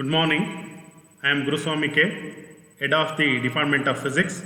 Good morning. I am Guruswami K, Head of the Department of Physics,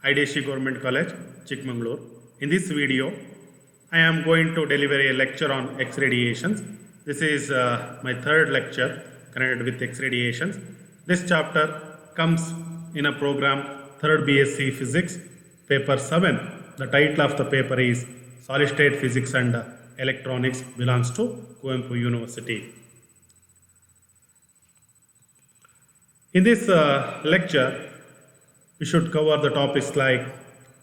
IDSC Government College, Chikmagalur. In this video, I am going to deliver a lecture on X radiations. This is my third lecture connected with X radiations. This chapter comes in a program 3rd BSc Physics, paper 7. The title of the paper is Solid State Physics and Electronics, belongs to Kuvempu University. In this lecture, we should cover the topics like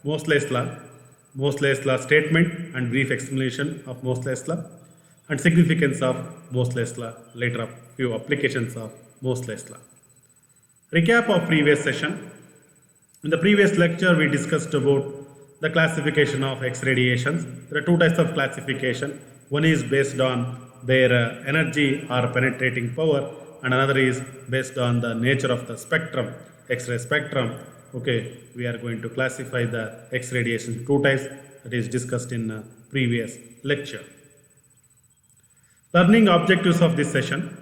Moseley's law statement and brief explanation of Moseley's law, and significance of Moseley's law, later a few applications of Moseley's law. Recap of previous session. In the previous lecture, we discussed about the classification of X radiations. There are two types of classification. One is based on their energy or penetrating power, and another is based on the nature of the spectrum, X-ray spectrum. Okay, we are going to classify the X radiation two types that is discussed in previous lecture. Learning objectives of this session: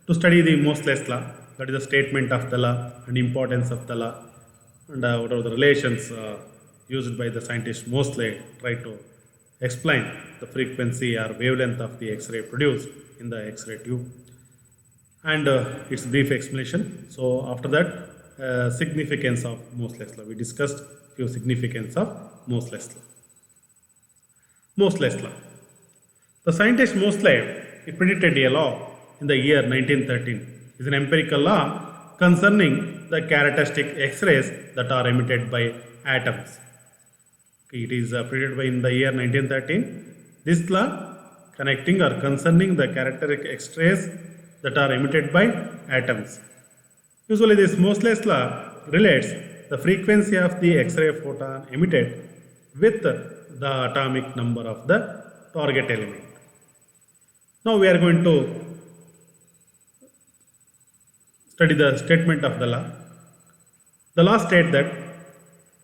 to study the Moseley's law, that is the statement of the law and importance of the law, and what are the relations used by the scientist Moseley, try to explain the frequency or wavelength of the X-ray produced in the X-ray tube, and its brief explanation. So after that, significance of Moseley's law. We discussed few significance of Moseley's law. Moseley's law. The scientist Moseley, he predicted a law in the year 1913. It is an empirical law concerning the characteristic X-rays that are emitted by atoms. Okay, it is predicted by in the year 1913. This law connecting or concerning the characteristic X-rays that are emitted by atoms. Usually this Moseley's law relates the frequency of the X-ray photon emitted with the atomic number of the target element. Now we are going to study the statement of the law. The law states that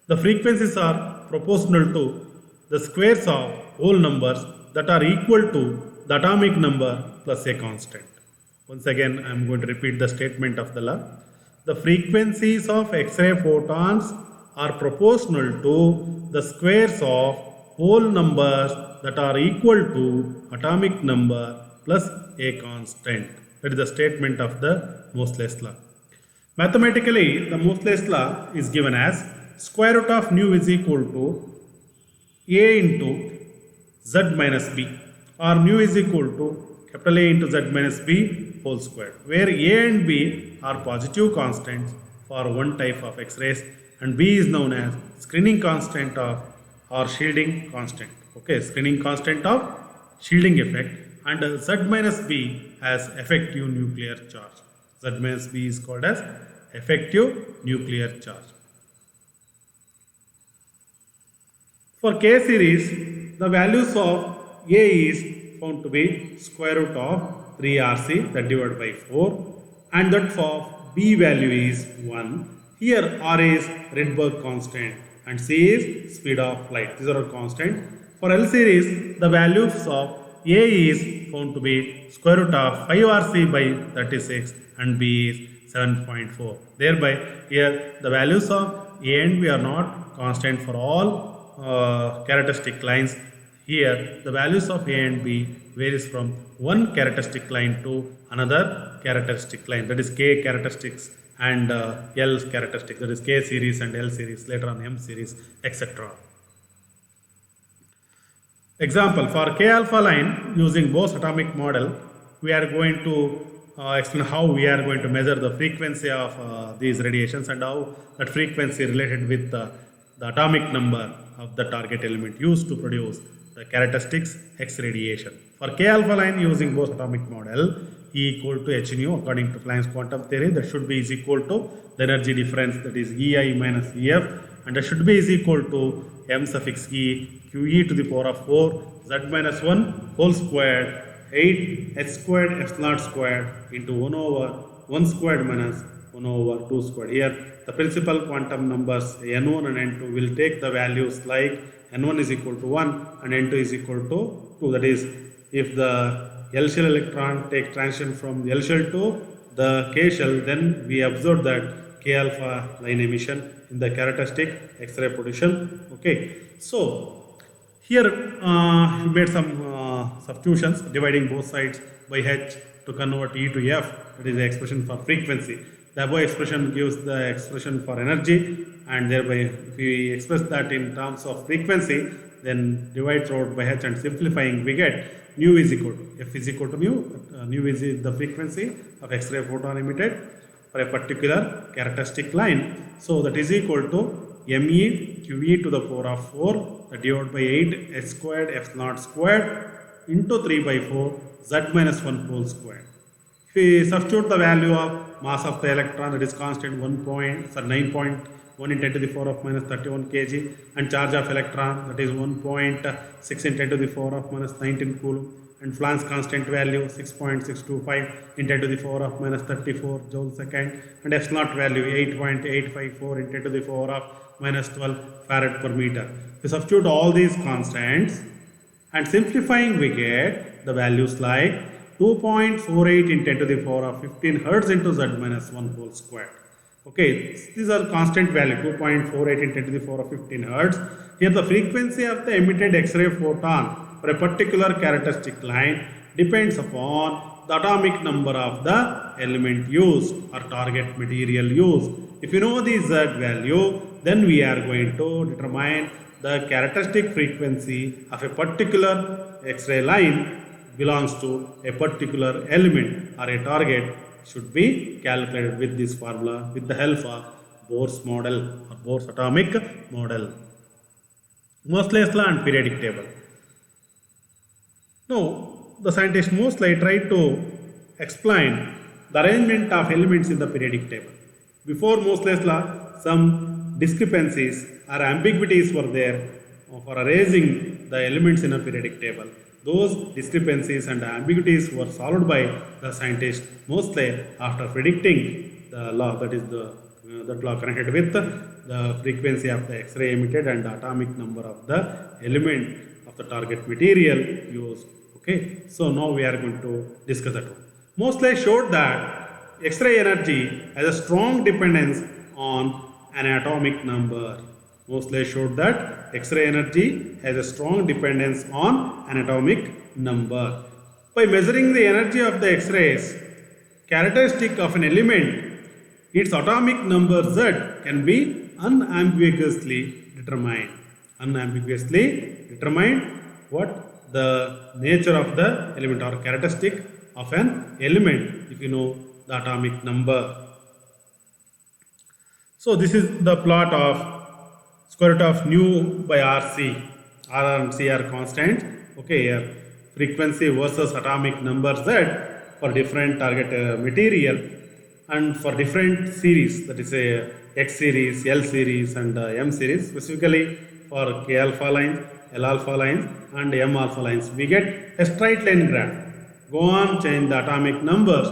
the frequencies are proportional to the squares of whole numbers that are equal to the atomic number plus a constant. Once again, I am going to repeat the statement of the law. The frequencies of X-ray photons are proportional to the squares of whole numbers that are equal to atomic number plus a constant. That is the statement of the Moseley's law. Mathematically, the Moseley's law is given as square root of nu is equal to a into z minus b, or nu is equal to capital A into z minus b whole square, where a and b are positive constants for one type of X-rays and b is known as screening constant of or shielding constant. Okay, screening constant of shielding effect, and z minus b as effective nuclear charge. Z minus b is called as effective nuclear charge. For K series, the values of A is found to be square root of 3 RC, that divided by 4, and that for B value is 1. Here R is Rydberg constant and C is speed of light. These are constant. For L series, the values of A is found to be square root of 5 RC by 36 and B is 7.4. Thereby, here the values of A and B are not constant for all characteristic lines. Here the values of A and B varies from one characteristic line to another characteristic line, that is K characteristics and L characteristics, that is K series and L series, later on M series, etc. Example, for K alpha line using Bose atomic model, we are going to explain how we are going to measure the frequency of these radiations and how that frequency related with the atomic number of the target element used to produce the characteristics X radiation. For K alpha line using Bose atomic model, E equal to h nu according to Planck's quantum theory, that should be is equal to the energy difference, that is EI minus EF, and that should be is equal to m suffix E QE to the power of 4 z minus 1 whole squared 8 h squared f naught squared into 1 over 1 squared minus 1 over 2 squared. Here the principal quantum numbers n1 and n2 will take the values like n1 is equal to 1 and n2 is equal to 2. That is, if the L shell electron take transition from L shell to the K shell, then we observed that K alpha line emission in the characteristic X-ray position. Okay, so here we made some substitutions, dividing both sides by H to convert E to F, that is the expression for frequency. The above expression gives the expression for energy, and thereby if we express that in terms of frequency, then divide throughout by H and simplifying we get nu is equal to F is equal to nu. Nu is the frequency of X-ray photon emitted for a particular characteristic line. So that is equal to ME QE to the power of 4 divided by 8 H squared F naught squared into 3 by 4 Z minus 1 whole squared. If we substitute the value of mass of the electron, that is constant 9.1 in 10 to the power of minus 31 kg, and charge of electron, that is 1.6 in 10 to the power of minus 19 coulomb, and Planck's constant value 6.625 in 10 to the power of minus 34 joule second, and S naught value 8.854 in 10 to the power of minus 12 farad per meter. We substitute all these constants and simplifying we get the values like 2.48 in 10 to the power of 15 hertz into Z minus 1 whole square. Okay, these are constant value 2.48 in 10 to the power of 15 hertz. Here the frequency of the emitted X-ray photon for a particular characteristic line depends upon the atomic number of the element used or target material used. If you know the Z value, then we are going to determine the characteristic frequency of a particular X-ray line belongs to a particular element or a target should be calculated with this formula with the help of Bohr's model or Bohr's atomic model. Moseley's law and periodic table. Now, the scientist Moseley tried to explain the arrangement of elements in the periodic table. Before Moseley's law, some discrepancies or ambiguities were there for arranging the elements in a periodic table. Those discrepancies and ambiguities were solved by the scientist Moseley after predicting the law, that is that law connected with the frequency of the X-ray emitted and the atomic number of the element of the target material used. Okay, so now we are going to discuss that one. Moseley showed that X-ray energy has a strong dependence on an atomic number. Moseley showed that X-ray energy has a strong dependence on an atomic number. By measuring the energy of the X-rays characteristic of an element, its atomic number Z can be unambiguously determined. Unambiguously determined what the nature of the element or characteristic of an element if you know the atomic number. So this is the plot of square root of nu by RC. R and C are constant. Okay, here frequency versus atomic number Z for different target material and for different series, that is a X series, L series and M series, specifically for K alpha lines, L alpha lines and M alpha lines. We get a straight line graph. Go on, change the atomic numbers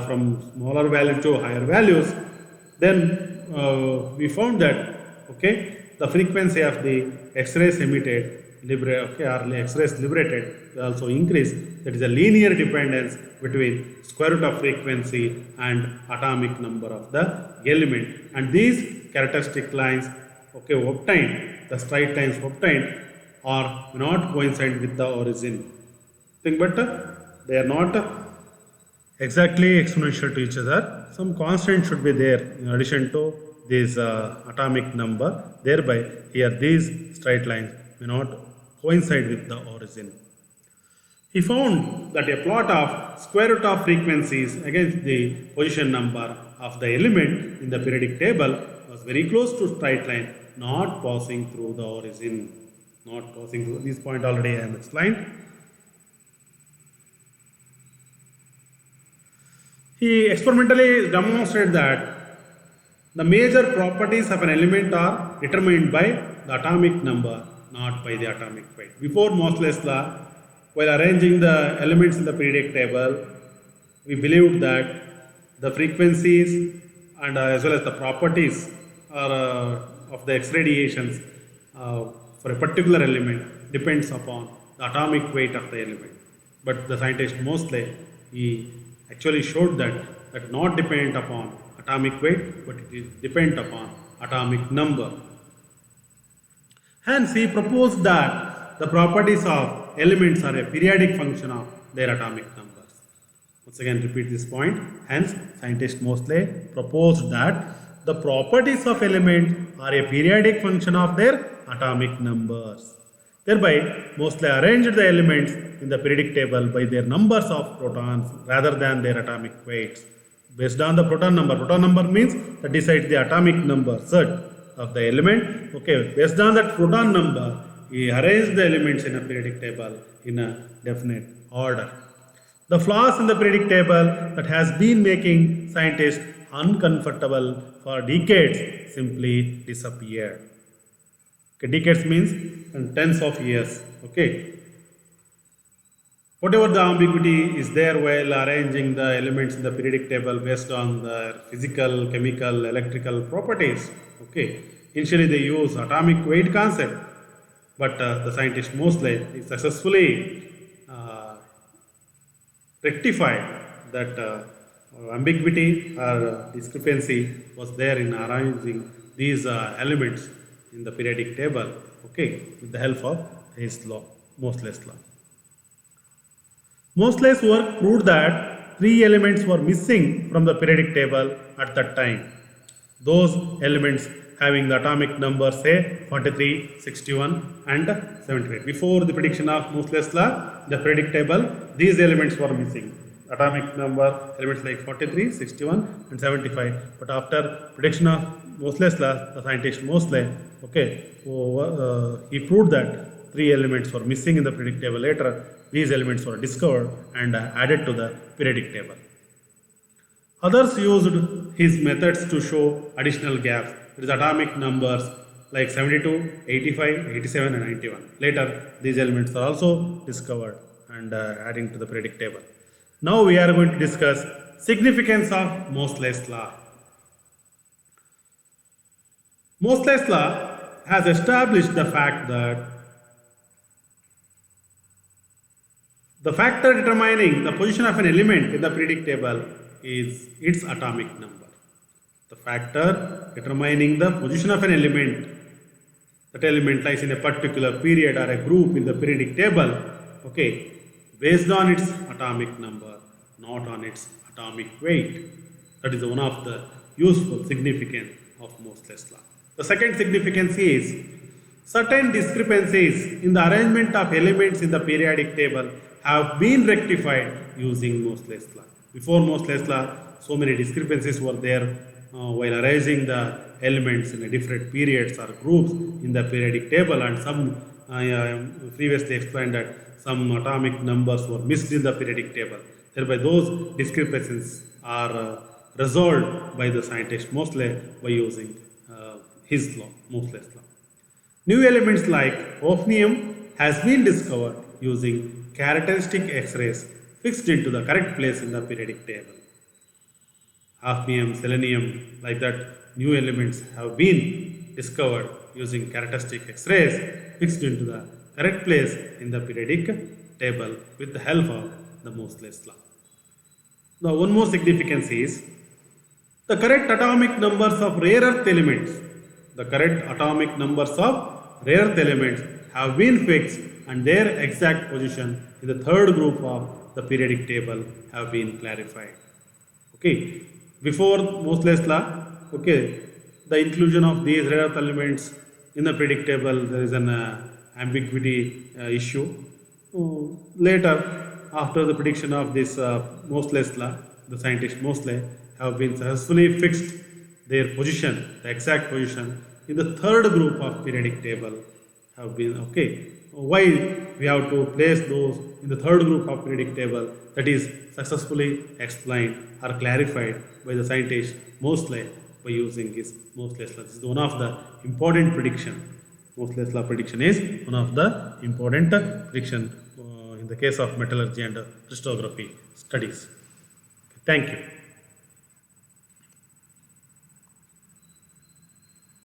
from smaller value to higher values. Then we found that the frequency of the X-rays emitted or X-rays liberated will also increase. That is a linear dependence between square root of frequency and atomic number of the element. And these characteristic lines obtained, the straight lines obtained are not coincide with the origin. But they are not exactly exponential to each other. Some constant should be there in addition to this atomic number. Thereby, here these straight lines may not coincide with the origin. He found that a plot of square root of frequencies against the position number of the element in the periodic table was very close to straight line, not passing through the origin. Not passing through this point already I have explained. He experimentally demonstrated that the major properties of an element are determined by the atomic number, not by the atomic weight. Before Moseley's law, while arranging the elements in the periodic table, we believed that the frequencies and as well as the properties of the X radiations for a particular element depends upon the atomic weight of the element. But the scientist Moseley, he actually showed that not dependent upon atomic weight, but it is dependent upon atomic number. Hence, he proposed that the properties of elements are a periodic function of their atomic numbers. Once again, repeat this point. Hence, scientist Moseley proposed that the properties of elements are a periodic function of their atomic numbers. Thereby, Moseley arranged the elements in the periodic table by their numbers of protons rather than their atomic weights. Based on the proton number means that decides the atomic number Z of the element. Okay, based on that proton number, he arranged the elements in a periodic table in a definite order. The flaws in the periodic table that has been making scientists uncomfortable for decades simply disappeared. Okay, decades means tens of years. Okay. Whatever the ambiguity is there while arranging the elements in the periodic table based on their physical, chemical, electrical properties. Okay. Initially they use atomic weight concept, but the scientist Moseley successfully rectified that ambiguity or discrepancy was there in arranging these elements in the periodic table, okay, with the help of his law, Moseley's law. Moseley's work proved that three elements were missing from the periodic table at that time. Those elements having the atomic numbers say 43, 61 and 75. Before the prediction of Moseley's law, the periodic table, these elements were missing. Atomic number elements like 43, 61 and 75. But after prediction of Moseley's law, the scientist Moseley, okay, he proved that three elements were missing in the periodic table. Later, these elements were discovered and added to the periodic table. Others used his methods to show additional gaps. It is atomic numbers like 72, 85, 87 and 91. Later, these elements are also discovered and adding to the periodic table. Now we are going to discuss significance of Moseley's law. Moseley's law has established the fact that the factor determining the position of an element in the periodic table is its atomic number. The factor determining the position of an element, that element lies in a particular period or a group in the periodic table, okay, based on its atomic number, not on its atomic weight. That is one of the useful significance of Moseley's law. The second significance is certain discrepancies in the arrangement of elements in the periodic table have been rectified using Moseley's law. Before Moseley's law, so many discrepancies were there while arranging the elements in different periods or groups in the periodic table, and some previously explained that some atomic numbers were missed in the periodic table. Thereby those discrepancies are resolved by the scientist Moseley by using his law, Moseley's law. New elements like hafnium has been discovered using characteristic X-rays fixed into the correct place in the periodic table. Hafnium, selenium, like that, new elements have been discovered using characteristic X-rays fixed into the correct place in the periodic table with the help of the Moseley's law. Now, one more significance is the correct atomic numbers of rare earth elements. The correct atomic numbers of rare earth elements have been fixed and their exact position in the third group of the periodic table have been clarified. Okay, before Moseley's law, okay, the inclusion of these rare earth elements in the periodic table, there is an ambiguity issue. Later, after the prediction of this Moseley's law, the scientist Moseley have been successfully fixed their position, the exact position in the third group of periodic table have been, okay. Why we have to place those in the third group of periodic table, that is successfully explained or clarified by the scientist Moseley by using his Moseley's law. This is one of the important prediction. Moseley's law prediction is one of the important prediction in the case of metallurgy and crystallography studies. Thank you.